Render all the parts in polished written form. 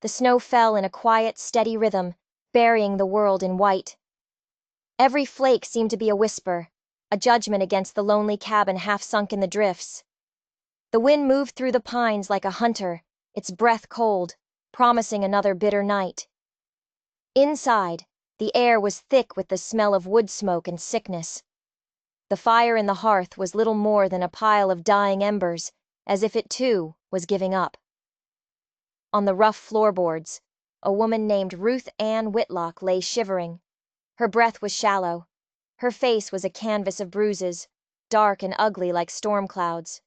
The snow fell in a quiet, steady rhythm, burying the world in white. Every flake seemed to be a whisper, a judgment against the lonely cabin half sunk in the drifts. The wind moved through the pines like a hunter, its breath cold, promising another bitter night. Inside, the air was thick with the smell of wood smoke and sickness. The fire in the hearth was little more than a pile of dying embers, as if it too was giving up. On the rough floorboards, a woman named Ruth Ann Whitlock lay shivering. Her breath was shallow. Her face was a canvas of bruises, dark and ugly like storm clouds.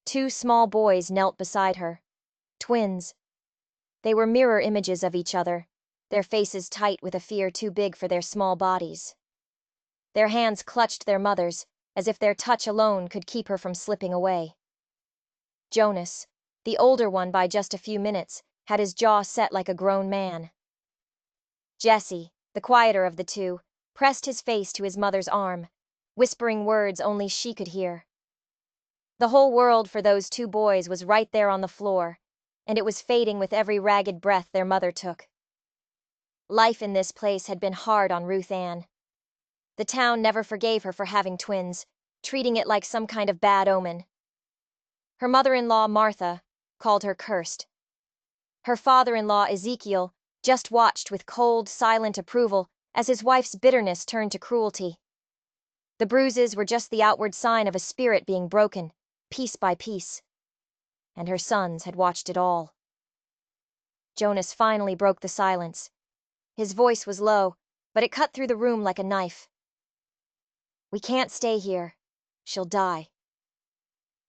Two small boys knelt beside her. Twins. They were mirror images of each other, their faces tight with a fear too big for their small bodies. Their hands clutched their mother's, as if their touch alone could keep her from slipping away. Jonas, the older one by just a few minutes, had his jaw set like a grown man. Jesse, the quieter of the two, pressed his face to his mother's arm, whispering words only she could hear. The whole world for those two boys was right there on the floor, and it was fading with every ragged breath their mother took. Life in this place had been hard on Ruth Ann. The town never forgave her for having twins, treating it like some kind of bad omen. Her mother-in-law, Martha, called her cursed. Her father-in-law, Ezekiel, just watched with cold, silent approval as his wife's bitterness turned to cruelty. The bruises were just the outward sign of a spirit being broken, piece by piece. And her sons had watched it all. Jonas finally broke the silence. His voice was low, but it cut through the room like a knife. "We can't stay here. She'll die."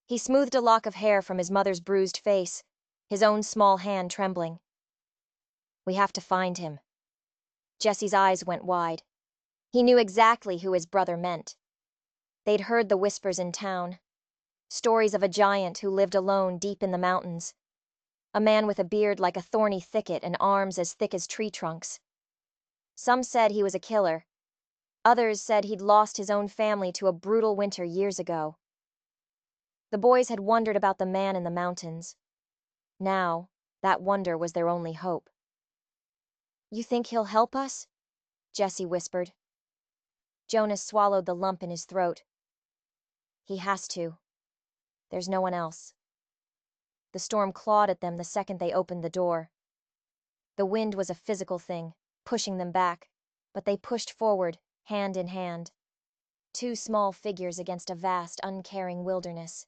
He smoothed a lock of hair from his mother's bruised face, his own small hand trembling. "We have to find him." Jesse's eyes went wide. He knew exactly who his brother meant. They'd heard the whispers in town. Stories of a giant who lived alone deep in the mountains. A man with a beard like a thorny thicket and arms as thick as tree trunks. Some said he was a killer. Others said he'd lost his own family to a brutal winter years ago. The boys had wondered about the man in the mountains. Now, that wonder was their only hope. "You think he'll help us?" Jesse whispered. Jonas swallowed the lump in his throat. "He has to. There's no one else." The storm clawed at them the second they opened the door. The wind was a physical thing, pushing them back, but they pushed forward, hand in hand. Two small figures against a vast, uncaring wilderness.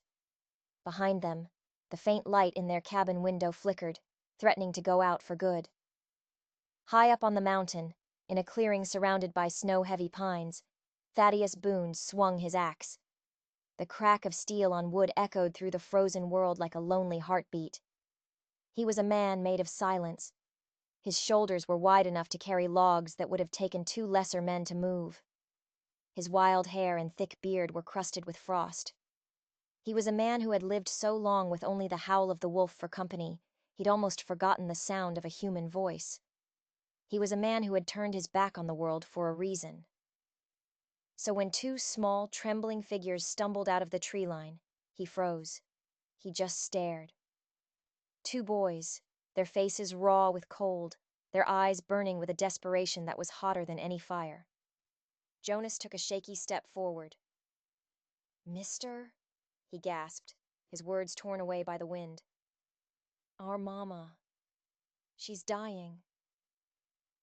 Behind them, the faint light in their cabin window flickered, threatening to go out for good. High up on the mountain, in a clearing surrounded by snow-heavy pines, Thaddeus Boone swung his axe. The crack of steel on wood echoed through the frozen world like a lonely heartbeat. He was a man made of silence. His shoulders were wide enough to carry logs that would have taken two lesser men to move. His wild hair and thick beard were crusted with frost. He was a man who had lived so long with only the howl of the wolf for company, he'd almost forgotten the sound of a human voice. He was a man who had turned his back on the world for a reason. So when two small, trembling figures stumbled out of the tree line, he froze. He just stared. Two boys, their faces raw with cold, their eyes burning with a desperation that was hotter than any fire. Jonas took a shaky step forward. "Mister?" he gasped, his words torn away by the wind. "Our mama. She's dying."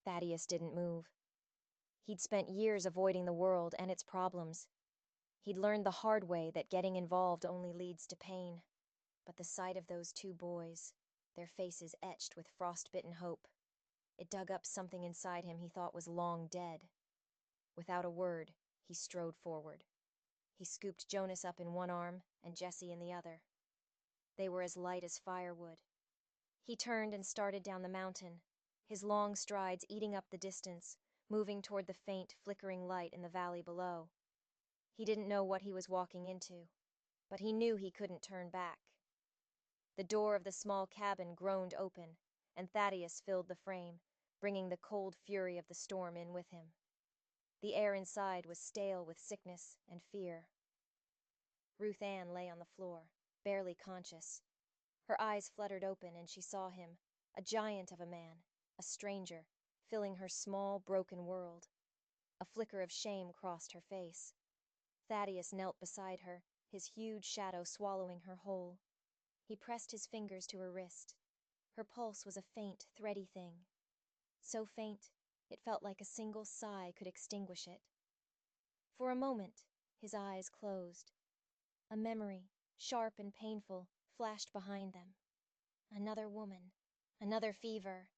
Thaddeus didn't move. He'd spent years avoiding the world and its problems. He'd learned the hard way that getting involved only leads to pain. But the sight of those two boys, their faces etched with frost-bitten hope, it dug up something inside him he thought was long dead. Without a word, he strode forward. He scooped Jonas up in one arm and Jesse in the other. They were as light as firewood. He turned and started down the mountain, his long strides eating up the distance, moving toward the faint, flickering light in the valley below. He didn't know what he was walking into, but he knew he couldn't turn back. The door of the small cabin groaned open, and Thaddeus filled the frame, bringing the cold fury of the storm in with him. The air inside was stale with sickness and fear. Ruth Ann lay on the floor, barely conscious. Her eyes fluttered open and she saw him, A giant of a man, a stranger, filling her small, broken world. A flicker of shame crossed her face. Thaddeus knelt beside her, his huge shadow swallowing her whole. He pressed his fingers to her wrist. Her pulse was a faint, thready thing. So faint, it felt like a single sigh could extinguish it. For a moment, his eyes closed. A memory, sharp and painful, flashed behind them. Another woman, another fever,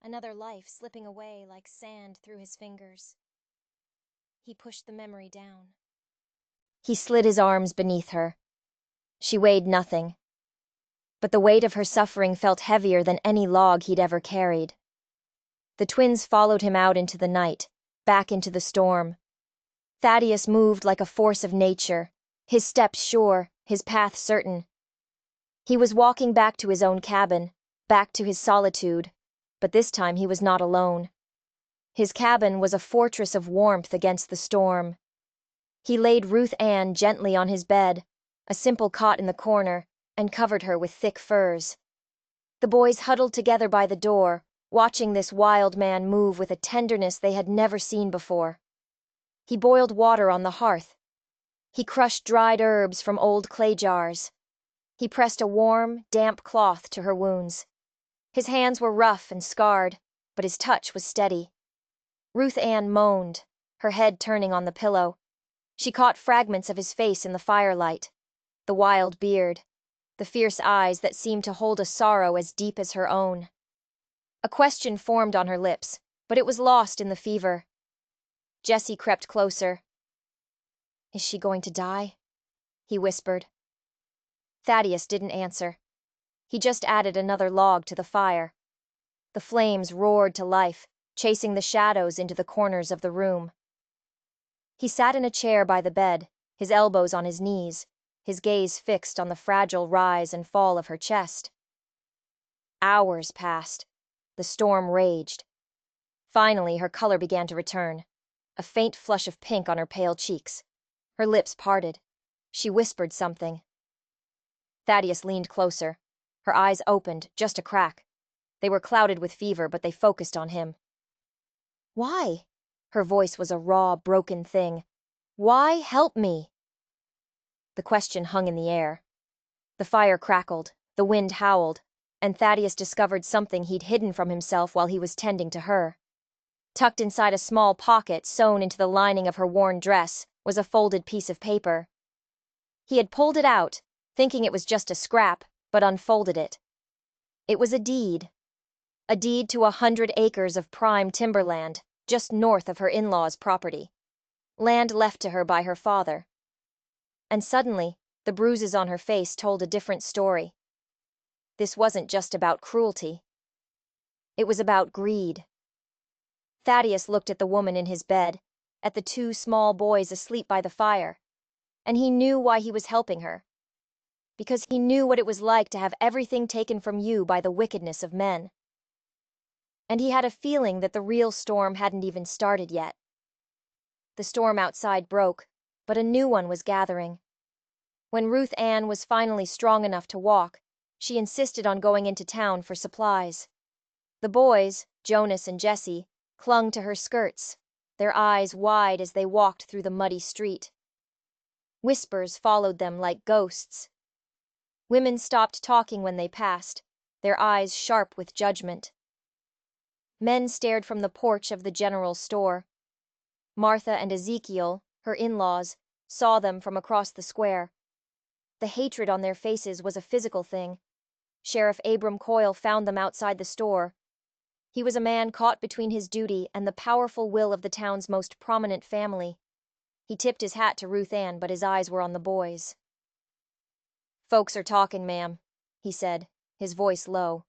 another life slipping away like sand through his fingers. He pushed the memory down. He slid his arms beneath her. She weighed nothing. But the weight of her suffering felt heavier than any log he'd ever carried. The twins followed him out into the night, back into the storm. Thaddeus moved like a force of nature, his steps sure, his path certain. He was walking back to his own cabin, back to his solitude, but this time he was not alone. His cabin was a fortress of warmth against the storm. He laid Ruth Ann gently on his bed, a simple cot in the corner, and covered her with thick furs. The boys huddled together by the door, watching this wild man move with a tenderness they had never seen before. He boiled water on the hearth. He crushed dried herbs from old clay jars. He pressed a warm, damp cloth to her wounds. His hands were rough and scarred, but his touch was steady. Ruth Ann moaned, her head turning on the pillow. She caught fragments of his face in the firelight. The wild beard, the fierce eyes that seemed to hold a sorrow as deep as her own. A question formed on her lips, but it was lost in the fever. Jesse crept closer. "Is she going to die?" he whispered. Thaddeus didn't answer. He just added another log to the fire. The flames roared to life, chasing the shadows into the corners of the room. He sat in a chair by the bed, his elbows on his knees, his gaze fixed on the fragile rise and fall of her chest. Hours passed. The storm raged. Finally, her color began to return, a faint flush of pink on her pale cheeks. Her lips parted. She whispered something. Thaddeus leaned closer. Her eyes opened, just a crack. They were clouded with fever, but they focused on him. "Why?" Her voice was a raw, broken thing. "Why help me?" The question hung in the air. The fire crackled, the wind howled, and Thaddeus discovered something he'd hidden from himself while he was tending to her. Tucked inside a small pocket sewn into the lining of her worn dress was a folded piece of paper. He had pulled it out, thinking it was just a scrap, but unfolded it. It was a deed to 100 acres of prime timberland, just north of her in-laws' property. Land left to her by her father. And suddenly, the bruises on her face told a different story. This wasn't just about cruelty. It was about greed. Thaddeus looked at the woman in his bed, at the 2 small boys asleep by the fire, and he knew why he was helping her. Because he knew what it was like to have everything taken from you by the wickedness of men. And he had a feeling that the real storm hadn't even started yet. The storm outside broke, but a new one was gathering. When Ruth Ann was finally strong enough to walk, she insisted on going into town for supplies. The boys, Jonas and Jesse, clung to her skirts, their eyes wide as they walked through the muddy street. Whispers followed them like ghosts. Women stopped talking when they passed, their eyes sharp with judgment. Men stared from the porch of the general store. Martha and Ezekiel, her in-laws, saw them from across the square. The hatred on their faces was a physical thing. Sheriff Abram Coyle found them outside the store. He was a man caught between his duty and the powerful will of the town's most prominent family. He tipped his hat to Ruth Ann, but his eyes were on the boys. "Folks are talking, ma'am," he said, his voice low.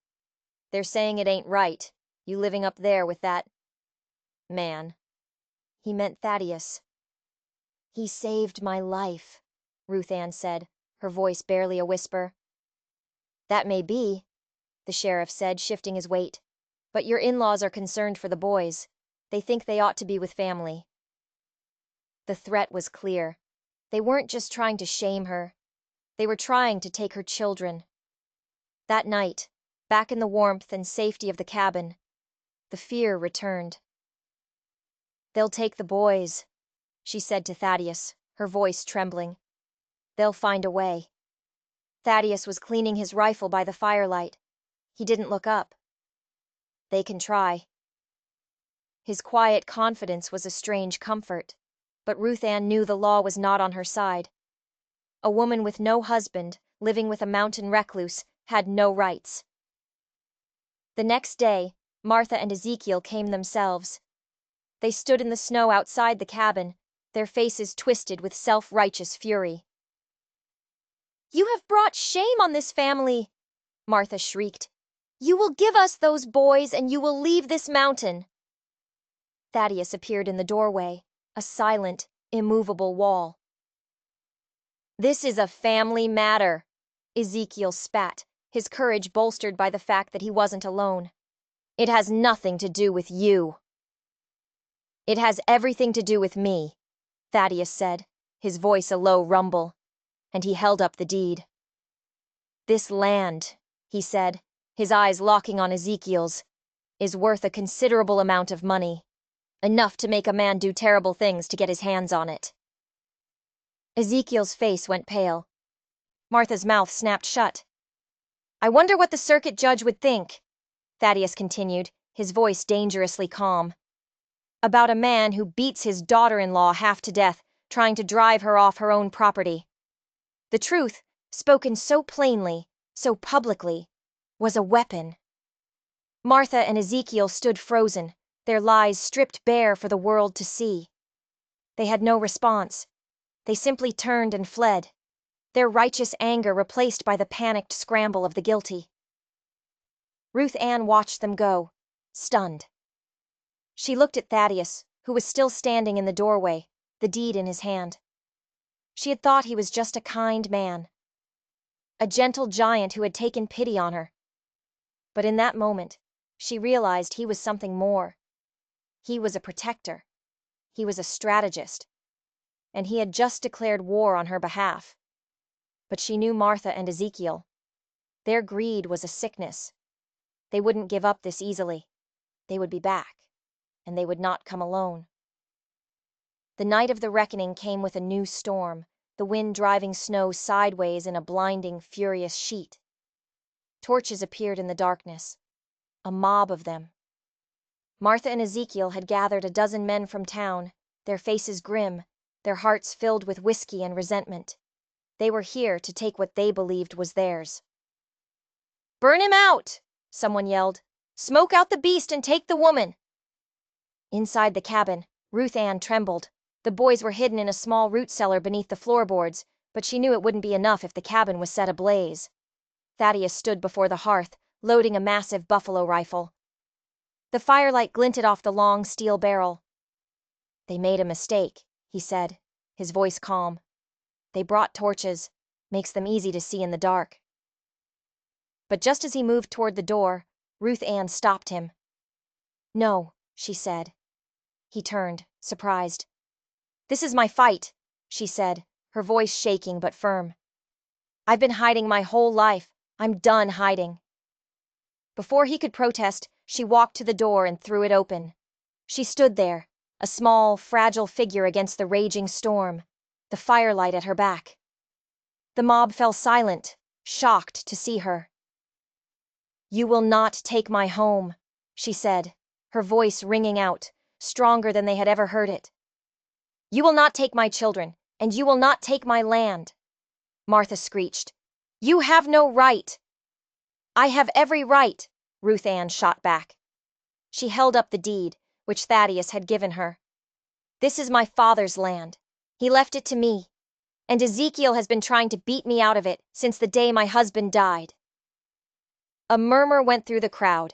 "They're saying it ain't right, you living up there with that man." He meant Thaddeus. "He saved my life," Ruth Ann said, her voice barely a whisper. "That may be," the sheriff said, shifting his weight. "But your in-laws are concerned for the boys. They think they ought to be with family." The threat was clear. They weren't just trying to shame her. They were trying to take her children. That night, back in the warmth and safety of the cabin, the fear returned. "They'll take the boys," she said to Thaddeus, her voice trembling. "They'll find a way." Thaddeus was cleaning his rifle by the firelight. He didn't look up. "They can try." His quiet confidence was a strange comfort, but Ruth Ann knew the law was not on her side. A woman with no husband, living with a mountain recluse, had no rights. The next day, Martha and Ezekiel came themselves. They stood in the snow outside the cabin, their faces twisted with self-righteous fury. "You have brought shame on this family," Martha shrieked. "You will give us those boys and you will leave this mountain." Thaddeus appeared in the doorway, a silent, immovable wall. "This is a family matter," Ezekiel spat, his courage bolstered by the fact that he wasn't alone. "It has nothing to do with you." "It has everything to do with me," Thaddeus said, his voice a low rumble, and he held up the deed. "This land," he said, his eyes locking on Ezekiel's, "is worth a considerable amount of money. Enough to make a man do terrible things to get his hands on it." Ezekiel's face went pale. Martha's mouth snapped shut. "I wonder what the circuit judge would think," Thaddeus continued, his voice dangerously calm, "about a man who beats his daughter-in-law half to death, trying to drive her off her own property. The truth, spoken so plainly, so publicly, was a weapon." Martha and Ezekiel stood frozen, their lies stripped bare for the world to see. They had no response. They simply turned and fled, their righteous anger replaced by the panicked scramble of the guilty. Ruth Ann watched them go, stunned. She looked at Thaddeus, who was still standing in the doorway, the deed in his hand. She had thought he was just a kind man, a gentle giant who had taken pity on her. But in that moment, she realized he was something more. He was a protector. He was a strategist. And he had just declared war on her behalf. But she knew Martha and Ezekiel. Their greed was a sickness. They wouldn't give up this easily. They would be back. And they would not come alone. The night of the reckoning came with a new storm, the wind driving snow sideways in a blinding, furious sheet. Torches appeared in the darkness. A mob of them. Martha and Ezekiel had gathered a dozen men from town, their faces grim, their hearts filled with whiskey and resentment. They were here to take what they believed was theirs. "Burn him out!" someone yelled. "Smoke out the beast and take the woman!" Inside the cabin, Ruth Ann trembled. The boys were hidden in a small root cellar beneath the floorboards, but she knew it wouldn't be enough if the cabin was set ablaze. Thaddeus stood before the hearth, loading a massive buffalo rifle. The firelight glinted off the long steel barrel. "They made a mistake," he said, his voice calm. "They brought torches. Makes them easy to see in the dark." But just as he moved toward the door, Ruth Ann stopped him. "No," she said. He turned, surprised. "This is my fight," she said, her voice shaking but firm. "I've been hiding my whole life. I'm done hiding." Before he could protest, she walked to the door and threw it open. She stood there, a small, fragile figure against the raging storm, the firelight at her back. The mob fell silent, shocked to see her. "You will not take my home," she said, her voice ringing out, stronger than they had ever heard it. "You will not take my children, and you will not take my land," Martha screeched. "You have no right." "I have every right," Ruth Ann shot back. She held up the deed, which Thaddeus had given her. "This is my father's land. He left it to me. And Ezekiel has been trying to beat me out of it since the day my husband died." A murmur went through the crowd.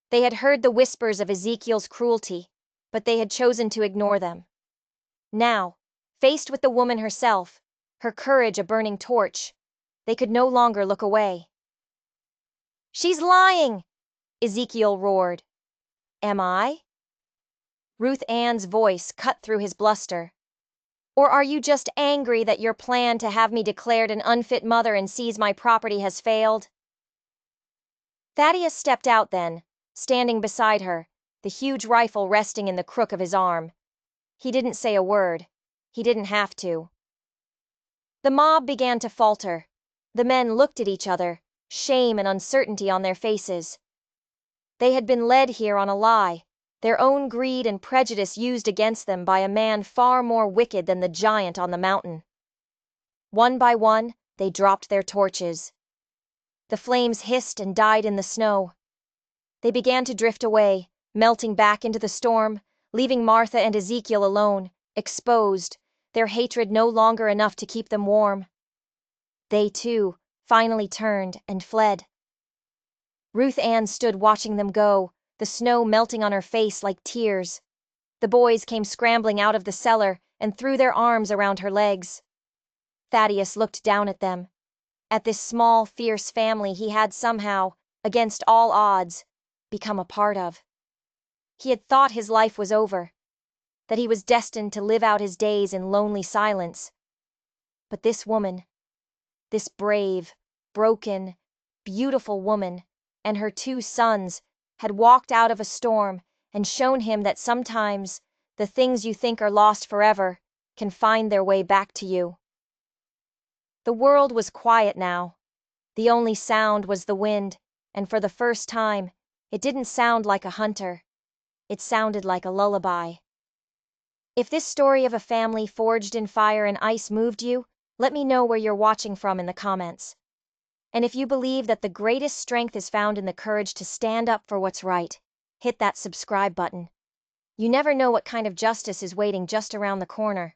They had heard the whispers of Ezekiel's cruelty, but they had chosen to ignore them. Now, faced with the woman herself, her courage a burning torch, they could no longer look away. "She's lying!" Ezekiel roared. "Am I?" Ruth Ann's voice cut through his bluster. "Or are you just angry that your plan to have me declared an unfit mother and seize my property has failed?" Thaddeus stepped out then, standing beside her, the huge rifle resting in the crook of his arm. He didn't say a word. He didn't have to. The mob began to falter. The men looked at each other, shame and uncertainty on their faces. They had been led here on a lie, their own greed and prejudice used against them by a man far more wicked than the giant on the mountain. One by one, they dropped their torches. The flames hissed and died in the snow. They began to drift away, melting back into the storm, leaving Martha and Ezekiel alone, exposed, their hatred no longer enough to keep them warm. They, too, finally turned and fled. Ruth Ann stood watching them go, the snow melting on her face like tears. The boys came scrambling out of the cellar and threw their arms around her legs. Thaddeus looked down at them, at this small, fierce family he had somehow, against all odds, become a part of. He had thought his life was over, that he was destined to live out his days in lonely silence. But this woman, this brave, broken, beautiful woman, and her 2 sons had walked out of a storm and shown him that sometimes the things you think are lost forever can find their way back to you. The world was quiet now. The only sound was the wind, and for the first time, it didn't sound like a hunter. It sounded like a lullaby. If this story of a family forged in fire and ice moved you, let me know where you're watching from in the comments. And if you believe that the greatest strength is found in the courage to stand up for what's right, hit that subscribe button. You never know what kind of justice is waiting just around the corner.